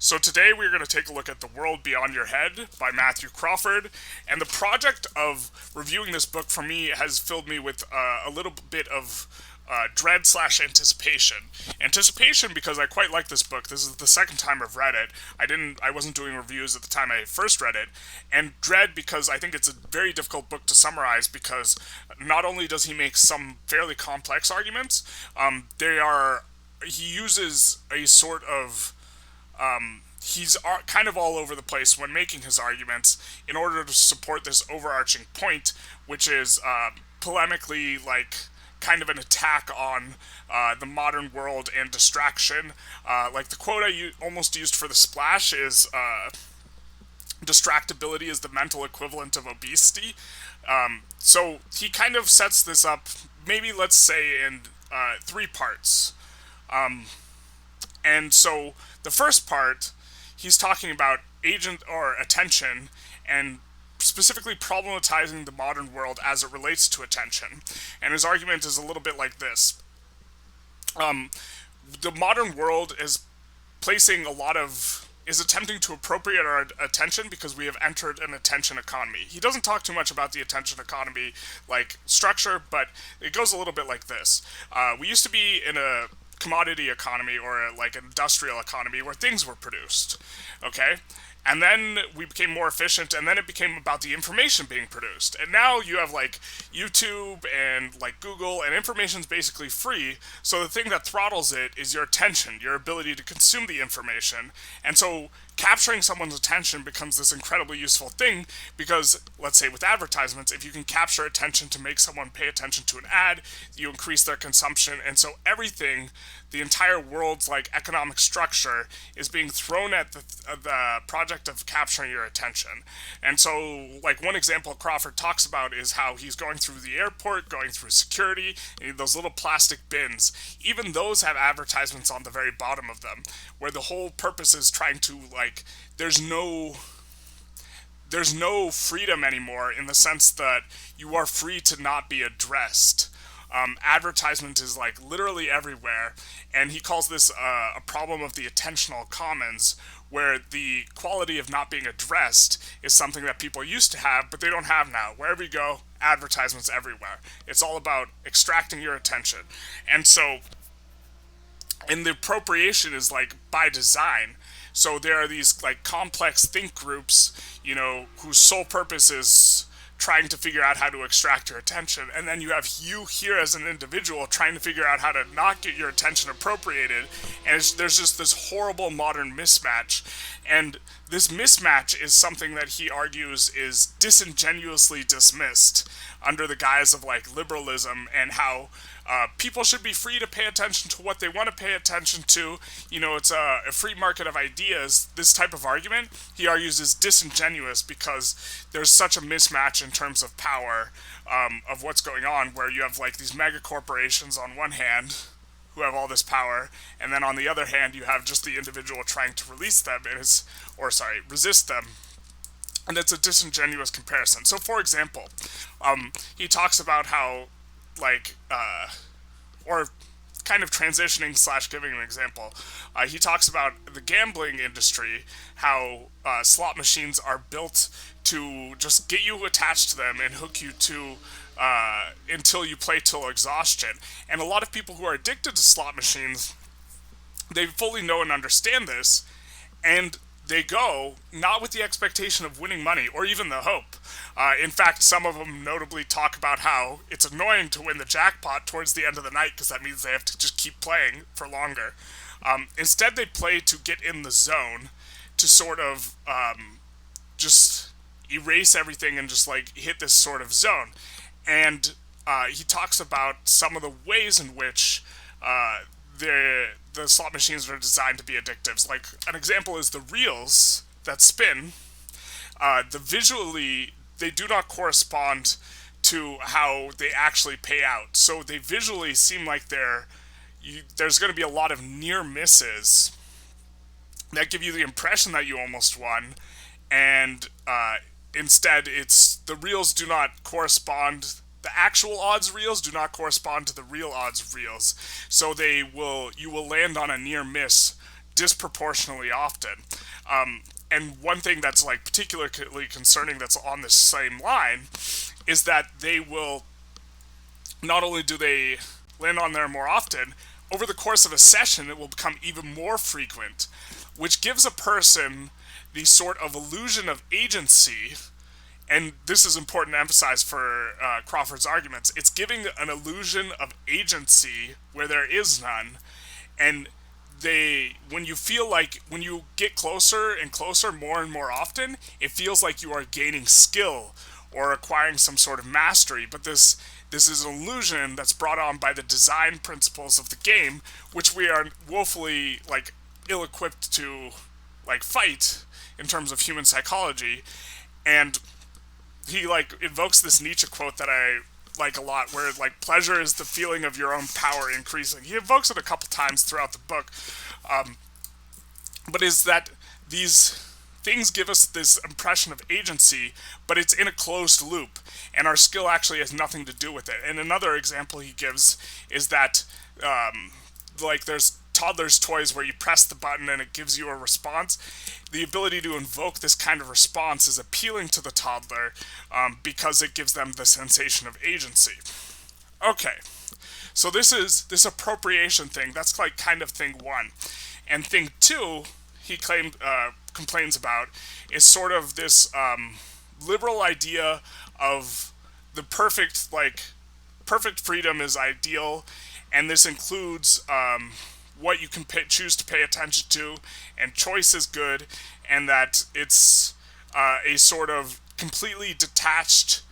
So today we're going to take a look at The World Beyond Your Head by Matthew Crawford, and the project of reviewing this book for me has filled me with a little bit of dread slash anticipation. Anticipation because I quite like this book. This is the second time I've read it. I wasn't doing reviews at the time I first read it, and dread because I think it's a very difficult book to summarize because not only does he make some fairly complex arguments, he uses a sort of he's kind of all over the place when making his arguments in order to support this overarching point, which is polemically like kind of an attack on the modern world and distraction. Like the quote almost used for the splash is distractibility is the mental equivalent of obesity. So he kind of sets this up, maybe let's say in three parts. And so the first part, he's talking about agent or attention and specifically problematizing the modern world as it relates to attention. And his argument is a little bit like this. The modern world is attempting to appropriate our attention because we have entered an attention economy. He doesn't talk too much about the attention economy like structure, but it goes a little bit like this. We used to be in a commodity economy or like an industrial economy where things were produced, okay? And then we became more efficient, and then it became about the information being produced. And now you have like YouTube and like Google, and information's basically free. So the thing that throttles it is your attention, your ability to consume the information. And so capturing someone's attention becomes this incredibly useful thing because, let's say with advertisements, if you can capture attention to make someone pay attention to an ad, you increase their consumption. And so everything, the entire world's like economic structure is being thrown at the project of capturing your attention. And so like one example Crawford talks about is how he's going through the airport, going through security, and those little plastic bins. Even those have advertisements on the very bottom of them, where the whole purpose is trying to like there's no freedom anymore in the sense that you are free to not be addressed. Advertisement is like literally everywhere, and he calls this a problem of the attentional commons, where the quality of not being addressed is something that people used to have, but they don't have now. Wherever you go, advertisements everywhere. It's all about extracting your attention. And so, and the appropriation is like by design. So there are these like complex think groups, whose sole purpose is trying to figure out how to extract your attention, and then you have you here as an individual trying to figure out how to not get your attention appropriated, and there's just this horrible modern mismatch. And this mismatch is something that he argues is disingenuously dismissed under the guise of like liberalism, and how people should be free to pay attention to what they want to pay attention to. It's a free market of ideas. This type of argument, he argues, is disingenuous because there's such a mismatch in terms of power of what's going on, where you have like these mega corporations on one hand who have all this power, and then on the other hand you have just the individual trying to resist them. And it's a disingenuous comparison. So for example, he talks about how or kind of transitioning slash giving an example, he talks about the gambling industry, how slot machines are built to just get you attached to them and hook you to until you play till exhaustion. And a lot of people who are addicted to slot machines, they fully know and understand this, and they go not with the expectation of winning money or even the hope. In fact, some of them notably talk about how it's annoying to win the jackpot towards the end of the night because that means they have to just keep playing for longer. Instead, they play to get in the zone, to sort of just erase everything and just like hit this sort of zone. And he talks about some of the ways in which the slot machines are designed to be addictive. Like an example is the reels that spin. They do not correspond to how they actually pay out. So they visually seem like there's going to be a lot of near misses that give you the impression that you almost won, and instead it's the reels do not correspond. The actual odds reels do not correspond to the real odds reels, so you will land on a near miss disproportionately often. And one thing that's like particularly concerning that's on this same line is that they will, not only do they land on there more often, over the course of a session it will become even more frequent, which gives a person the sort of illusion of agency. And this is important to emphasize for Crawford's arguments. It's giving an illusion of agency where there is none. And when you feel like, when you get closer and closer more and more often, it feels like you are gaining skill or acquiring some sort of mastery. But this is an illusion that's brought on by the design principles of the game, which we are woefully like ill-equipped to like fight in terms of human psychology. And he like invokes this Nietzsche quote that I like a lot, where like pleasure is the feeling of your own power increasing. He invokes it a couple times throughout the book, but is that these things give us this impression of agency, but it's in a closed loop, and our skill actually has nothing to do with it. And another example he gives is that like there's toddler's toys where you press the button and it gives you a response. The ability to invoke this kind of response is appealing to the toddler because it gives them the sensation of agency. Okay, so this is this appropriation thing. That's like kind of thing one. And thing two, he complains about, is sort of this liberal idea of the perfect freedom is ideal, and this includes what you can choose to pay attention to, and choice is good, and that it's a sort of completely detached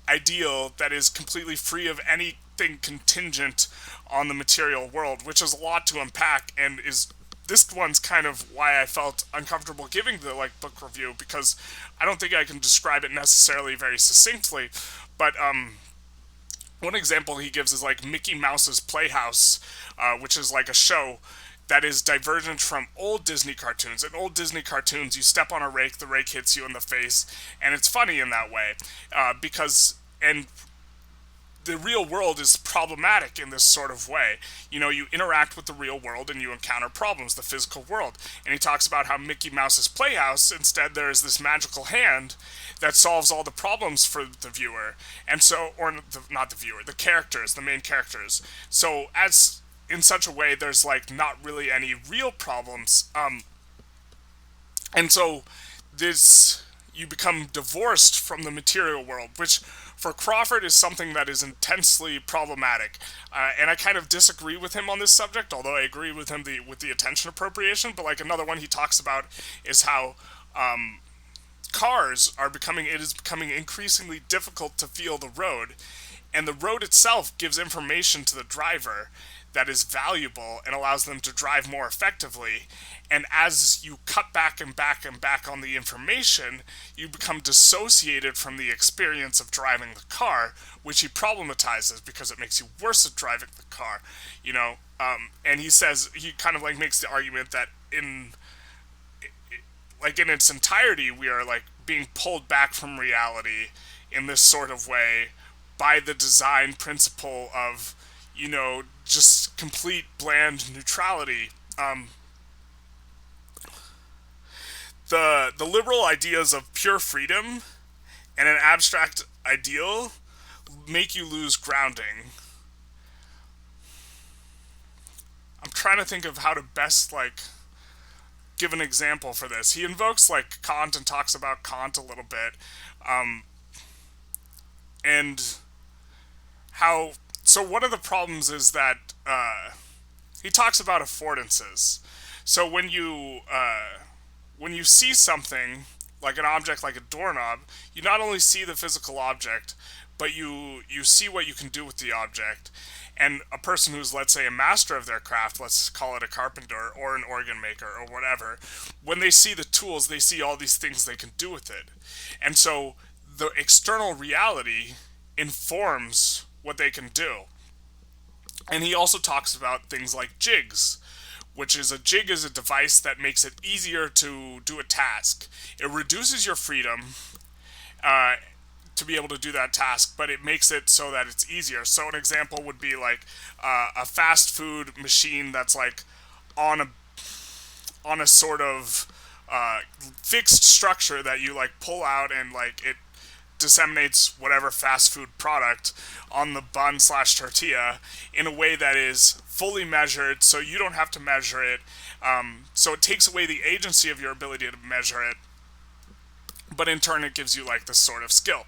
ideal that is completely free of anything contingent on the material world, which is a lot to unpack, and is this one's kind of why I felt uncomfortable giving the like book review, because I don't think I can describe it necessarily very succinctly. But one example he gives is like Mickey Mouse's Playhouse, which is like a show that is divergent from old Disney cartoons. In old Disney cartoons, you step on a rake, the rake hits you in the face, and it's funny in that way, and the real world is problematic in this sort of way. You know, you interact with the real world and you encounter problems, the physical world. And he talks about how Mickey Mouse's Playhouse, instead there is this magical hand that solves all the problems for the viewer. And so, not the viewer, the characters, the main characters. So as in such a way, there's like not really any real problems. And so you become divorced from the material world, which for Crawford is something that is intensely problematic. And I kind of disagree with him on this subject, although I agree with him with the attention appropriation. But like another one he talks about is how it is becoming increasingly difficult to feel the road, and the road itself gives information to the driver that is valuable and allows them to drive more effectively. And as you cut back and back and back on the information, you become dissociated from the experience of driving the car, which he problematizes because it makes you worse at driving the car, you know. And he says, he kind of like makes the argument that in its entirety, we are like being pulled back from reality in this sort of way by the design principle of, you know, just complete bland neutrality. The liberal ideas of pure freedom and an abstract ideal make you lose grounding. I'm trying to think of how to best like give an example for this. He invokes like Kant and talks about Kant a little bit, and how. So one of the problems is that he talks about affordances. So when you see something like an object, like a doorknob, you not only see the physical object, but you see what you can do with the object. And a person who's, let's say, a master of their craft, let's call it a carpenter or an organ maker or whatever, when they see the tools, they see all these things they can do with it. And so the external reality informs what they can do. And he also talks about things like jigs, which is a jig is a device that makes it easier to do a task. It reduces your freedom to be able to do that task, but it makes it so that it's easier. So an example would be like a fast food machine that's like on a sort of fixed structure that you like pull out, and like it disseminates whatever fast food product on the bun slash tortilla in a way that is fully measured, so you don't have to measure it. So it takes away the agency of your ability to measure it, but in turn it gives you like this sort of skill.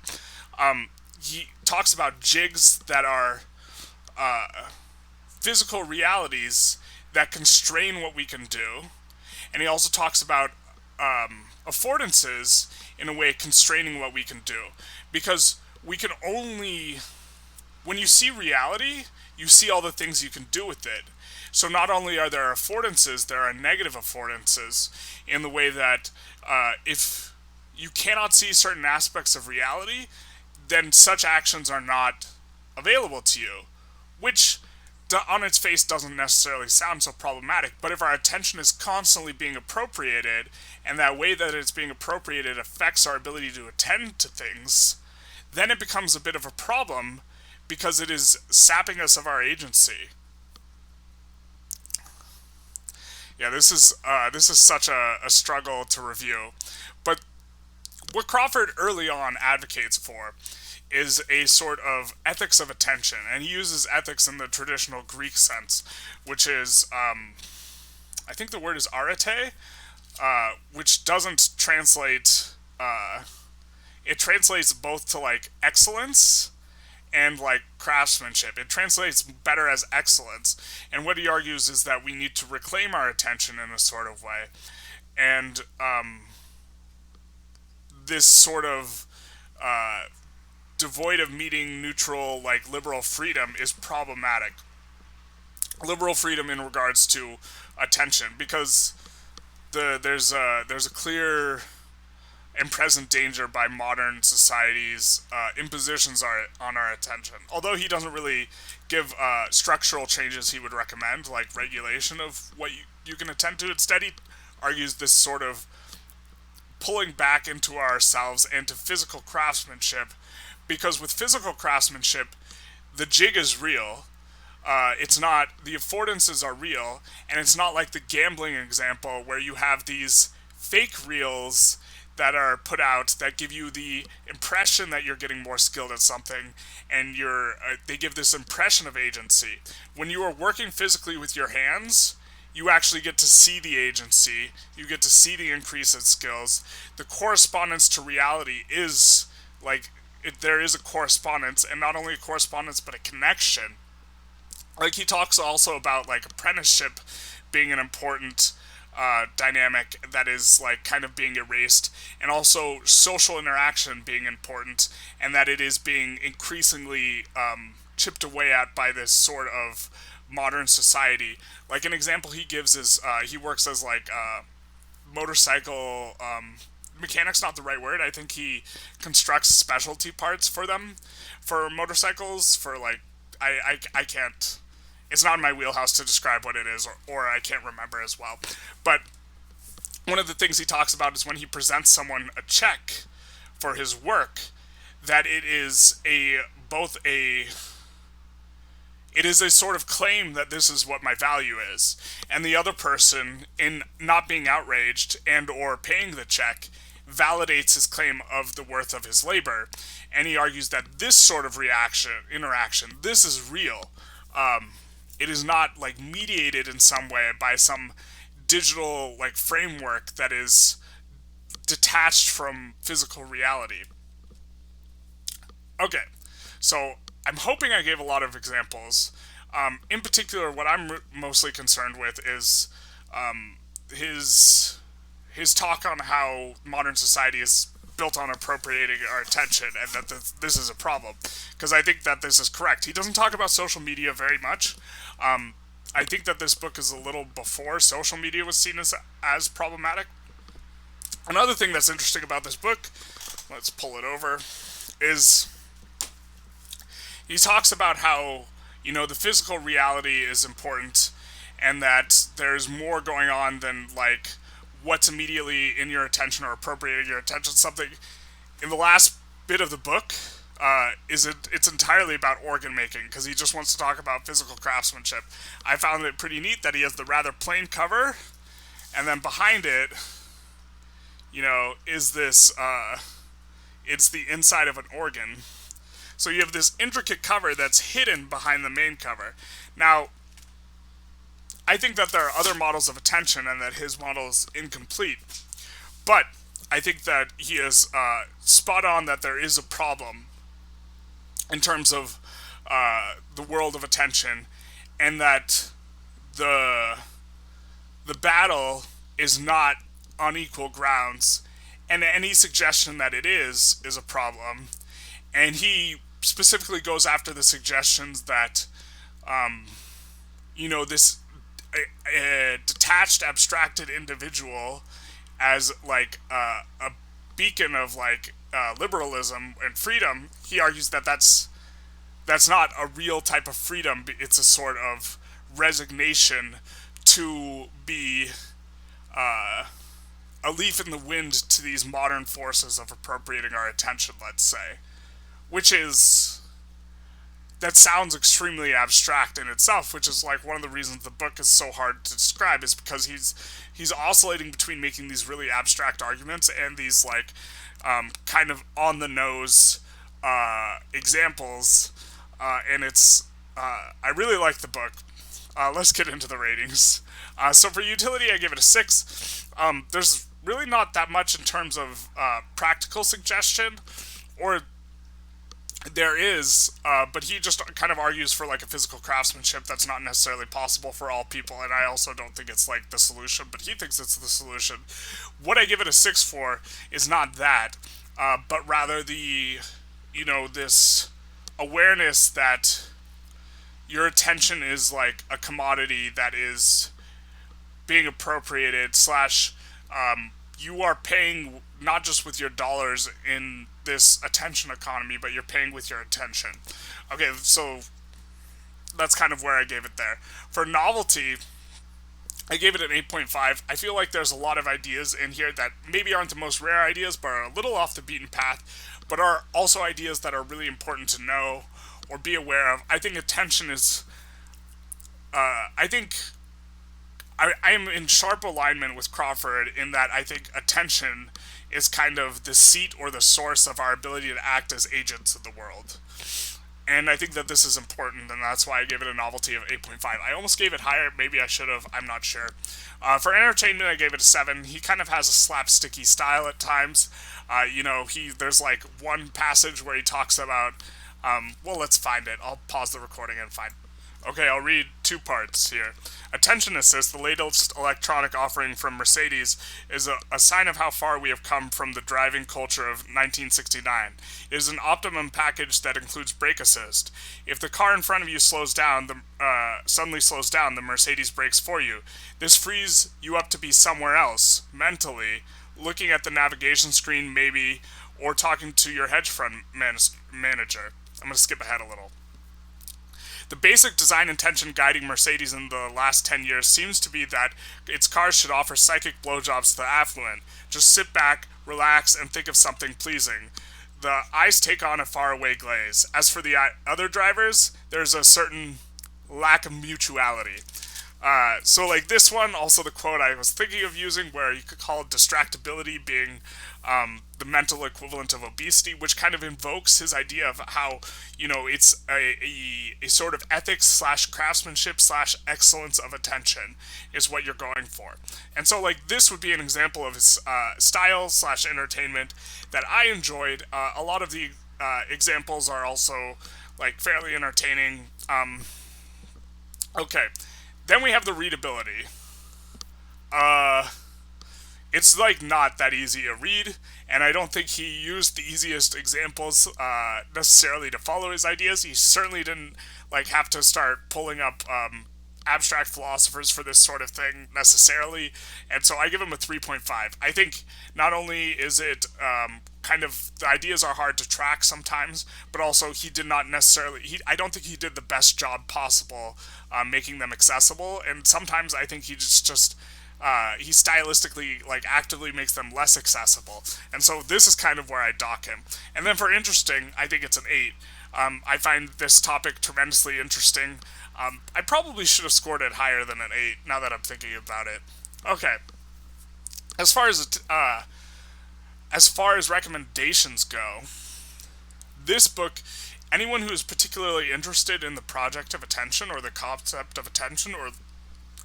He talks about jigs that are physical realities that constrain what we can do, and he also talks about affordances in a way constraining what we can do, because we can only, when you see reality, you see all the things you can do with it. So not only are there affordances, there are negative affordances, in the way that if you cannot see certain aspects of reality, then such actions are not available to you, which on its face doesn't necessarily sound so problematic. But if our attention is constantly being appropriated, and that way that it's being appropriated affects our ability to attend to things, then it becomes a bit of a problem, because it is sapping us of our agency. Yeah, this is such a struggle to review. But what Crawford early on advocates for is a sort of ethics of attention, and he uses ethics in the traditional Greek sense, which is, I think the word is arete, which doesn't translate, it translates both to like excellence and like craftsmanship. It translates better as excellence, and what he argues is that we need to reclaim our attention in a sort of way, and this sort of devoid of meeting neutral, like liberal freedom is problematic. Liberal freedom in regards to attention, because there's a clear and present danger by modern society's impositions on our attention. Although he doesn't really give structural changes he would recommend, like regulation of what you can attend to. Instead, he argues this sort of pulling back into ourselves and to physical craftsmanship, because with physical craftsmanship, the jig is real. It's not, the affordances are real, and it's not like the gambling example where you have these fake reels that are put out that give you the impression that you're getting more skilled at something, and they give this impression of agency. When you are working physically with your hands, you actually get to see the agency, you get to see the increase in skills. The correspondence to reality is, like, there is a correspondence, and not only a correspondence, but a connection. Like, he talks also about, like, apprenticeship being an important dynamic that is, like, kind of being erased, and also social interaction being important, and that it is being increasingly chipped away at by this sort of modern society. Like, an example he gives is he works as like motorcycle mechanic's not the right word. I think he constructs specialty parts for them, for motorcycles, for like I can't, it's not in my wheelhouse to describe what it is, or I can't remember as well. But one of the things he talks about is when he presents someone a check for his work, that it is it is a sort of claim that this is what my value is, and the other person, in not being outraged and or paying the check, validates his claim of the worth of his labor. And he argues that this sort of interaction, this is real. It is not like mediated in some way by some digital like framework that is detached from physical reality. Okay, so I'm hoping I gave a lot of examples. In particular, what I'm mostly concerned with is his talk on how modern society is built on appropriating our attention, and that this is a problem. Because I think that this is correct. He doesn't talk about social media very much. I think that this book is a little before social media was seen as problematic. Another thing that's interesting about this book, let's pull it over, is he talks about how, you know, the physical reality is important, and that there's more going on than like what's immediately in your attention or appropriating your attention. Something in the last bit of the book, it's entirely about organ making because he just wants to talk about physical craftsmanship. I found it pretty neat that he has the rather plain cover, and then behind it, is this it's the inside of an organ. So you have this intricate cover that's hidden behind the main cover. Now, I think that there are other models of attention and that his model is incomplete. But I think that he is spot on that there is a problem in terms of the world of attention, and that the battle is not on equal grounds, and any suggestion that it is a problem. And he specifically goes after the suggestions that this detached, abstracted individual as like a beacon of like liberalism and freedom. He argues that that's not a real type of freedom. It's a sort of resignation to be a leaf in the wind to these modern forces of appropriating our attention, let's say, which is, that sounds extremely abstract in itself, which is like one of the reasons the book is so hard to describe, is because he's oscillating between making these really abstract arguments and these like kind of on the nose examples, and it's I really like the book. Let's get into the ratings. So for utility, I give it a 6. There's really not that much in terms of practical suggestion, or there is, but he just kind of argues for like a physical craftsmanship that's not necessarily possible for all people, and I also don't think it's like the solution, but he thinks it's the solution. What I give it a 6 for is not that, but rather the, this awareness that your attention is like a commodity that is being appropriated, slash you are paying not just with your dollars in this attention economy, but you're paying with your attention. Okay, so that's kind of where I gave it there. For novelty, I gave it an 8.5. I feel like there's a lot of ideas in here that maybe aren't the most rare ideas, but are a little off the beaten path, but are also ideas that are really important to know or be aware of. I think attention is, I am in sharp alignment with Crawford in that I think attention is kind of the seat or the source of our ability to act as agents of the world. And I think that this is important, and that's why I gave it a novelty of 8.5. I almost gave it higher, maybe I should have, I'm not sure. For entertainment, I gave it a 7. He kind of has a slapsticky style at times. There's like one passage where he talks about, let's find it. I'll pause the recording and find it. Okay, I'll read 2 parts here. Attention Assist, the latest electronic offering from Mercedes, is a sign of how far we have come from the driving culture of 1969. It is an optimum package that includes brake assist. If the car in front of you suddenly slows down, the Mercedes brakes for you. This frees you up to be somewhere else, mentally, looking at the navigation screen maybe, or talking to your hedge fund manager. I'm going to skip ahead a little. The basic design intention guiding Mercedes in the last 10 years seems to be that its cars should offer psychic blowjobs to the affluent. Just sit back, relax, and think of something pleasing. The eyes take on a faraway glaze. As for the other drivers, there's a certain lack of mutuality. So like this one, also the quote I was thinking of using, where you could call it distractibility being the mental equivalent of obesity, which kind of invokes his idea of how, it's a sort of ethics slash craftsmanship slash excellence of attention is what you're going for. And so like this would be an example of his style slash entertainment that I enjoyed. A lot of the examples are also like fairly entertaining. Okay. Then we have the readability. It's like not that easy to read, and I don't think he used the easiest examples necessarily to follow his ideas. He certainly didn't like have to start pulling up abstract philosophers for this sort of thing necessarily, and so I give him a 3.5. I think not only is it kind of, the ideas are hard to track sometimes, but also he did not necessarily, I don't think he did the best job possible making them accessible, and sometimes I think he just he stylistically like actively makes them less accessible, and so this is kind of where I dock him. And then for interesting, I think it's an 8. I find this topic tremendously interesting. I probably should have scored it higher than an 8 now that I'm thinking about it. Okay, as far as recommendations go, this book, anyone who is particularly interested in the project of attention or the concept of attention or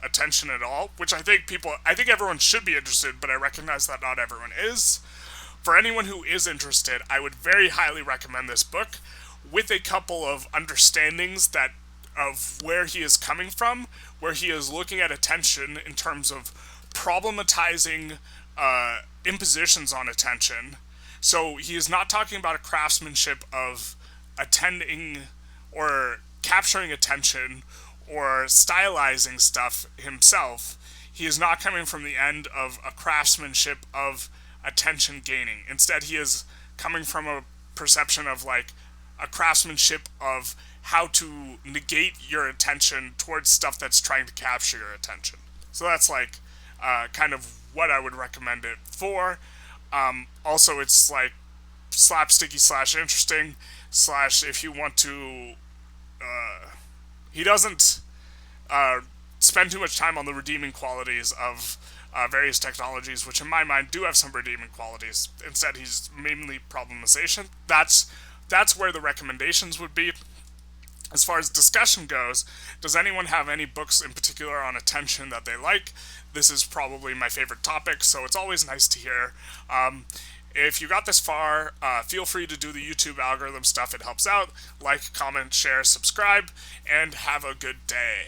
attention at all, which I think everyone should be interested, but I recognize that not everyone is. For anyone who is interested, I would very highly recommend this book with a couple of understandings that of where he is coming from, where he is looking at attention in terms of problematizing impositions on attention. So he is not talking about a craftsmanship of attending or capturing attention or stylizing stuff himself. He is not coming from the end of a craftsmanship of attention gaining. Instead, he is coming from a perception of like a craftsmanship of how to negate your attention towards stuff that's trying to capture your attention. So that's like kind of what I would recommend it for. Also, it's like slapsticky slash interesting slash if you want to. He doesn't spend too much time on the redeeming qualities of various technologies, which in my mind do have some redeeming qualities. Instead, he's mainly problematization. That's where the recommendations would be. As far as discussion goes, does anyone have any books in particular on attention that they like? This is probably my favorite topic, so it's always nice to hear. If you got this far, feel free to do the YouTube algorithm stuff. It helps out. Like, comment, share, subscribe, and have a good day.